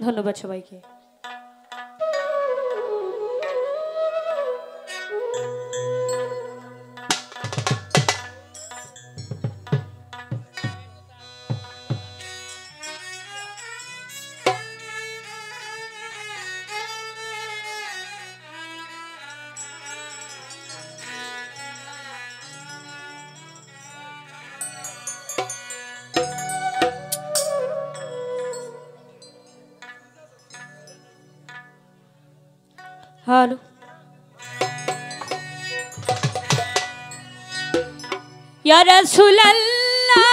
ধন্যবাদ সবাইকে। हेलो या रसूल अल्लाह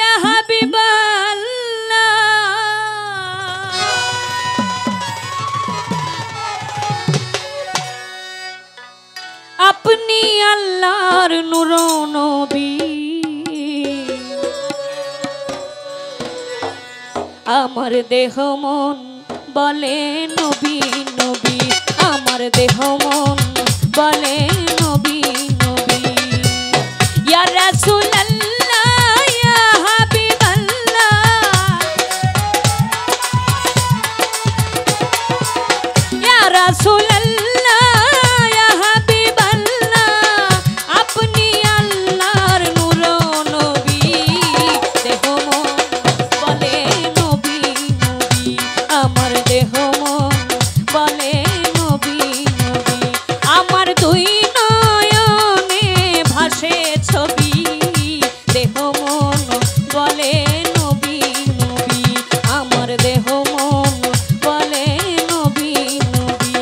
या हबीब अल्लाह अपनी अल्लाहर नूरो नबी আমার দেহ মন বলে নবী নবী আমার দেহ মন বলে নবী নবী ইয়া রাসূলুল্লাহ ইয়া হাবিবাল্লাহ ইয়া রাসূলুল্লাহ ইয়া হাবিবাল্লাহ আপনি আল্লাহর নূর নবী দেহ মন বলে নবী নবী আমার দেহ মন বলে নবী নবী আমার দুই নয়নে ভাসে ছবি দেহ মন বলে নবী নবী আমার দেহ মন বলে নবী নবী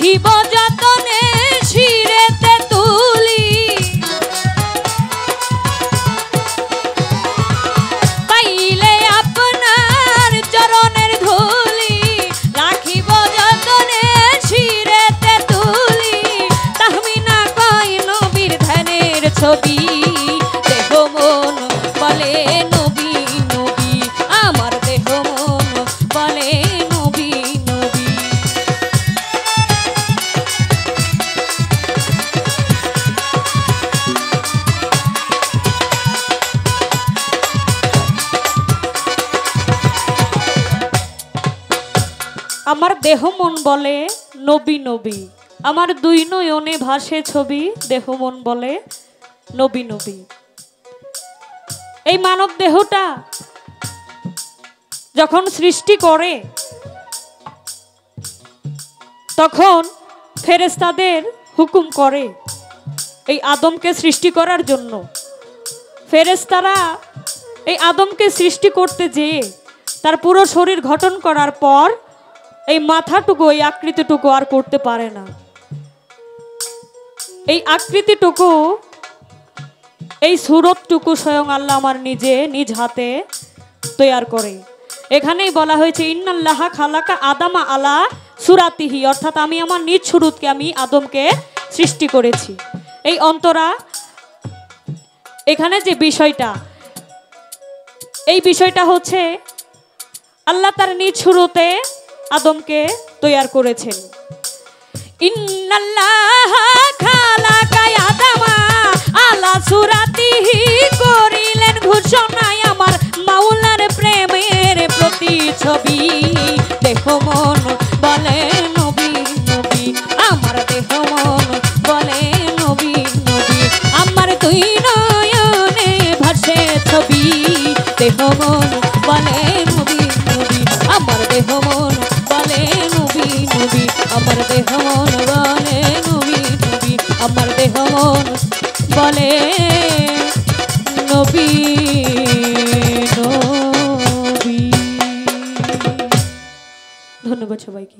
রাখিব যতনে শিরেতে তুলি পাইলে আপনার চরণের ধুলি রাখিব যতনে শিরেতে তুলি তাহমিনা কয় নবীর ধ্যানের ছবি দেহ মন বলে নবী নবী আমার দেহ মন বলে নবী নবী। আমার দেহ মন বলে নবী নবী আমার দুই নয়নে ভাসে ছবি দেহ মন বলে নবী নবী। এই মানব দেহটা যখন সৃষ্টি করে তখন ফেরেশতাদের হুকুম করে এই আদমকে সৃষ্টি করার জন্য। ফেরেশতারা এই আদমকে সৃষ্টি করতে যেয়ে তার পুরো শরীর গঠন করার পর এই মাথাটুকু এই আকৃতিটুকু আর করতে পারে না। এই আকৃতিটুকু এই সুরতটুকু স্বয়ং আল্লাহ আমার নিজ হাতে তৈয়ার করে। এখানেই বলা হয়েছে ইন্নাল্লাহা খালাকা আদামা আলা সুরাতিহি, অর্থাৎ আমি আমার নিজ সুরতকে আমি আদমকে সৃষ্টি করেছি। এই অন্তরা এখানে যে বিষয়টা এই বিষয়টা হচ্ছে আল্লাহ তার নিজ সুরতে আদমকে তৈয়ার করেছেন। ইন্নাল্লাহা খালাকা আদামা আলা সুরাতিহি করিলেন ঘোষণায় আমার মাওলার প্রেমের প্রতিছবি দেহ মন বলে নবী নবী আমার দেহ মন বলে নবী নবী আমার দুই নয়নে ভাসে ছবি দেহ মন বলে নবী নবী আমার দেহ মন বলে নবী নবী আমার দেহ মন বলে নবী নবী আমার দেহ মন বলে নবী নবী। ধন্যবাদ সবাইকে।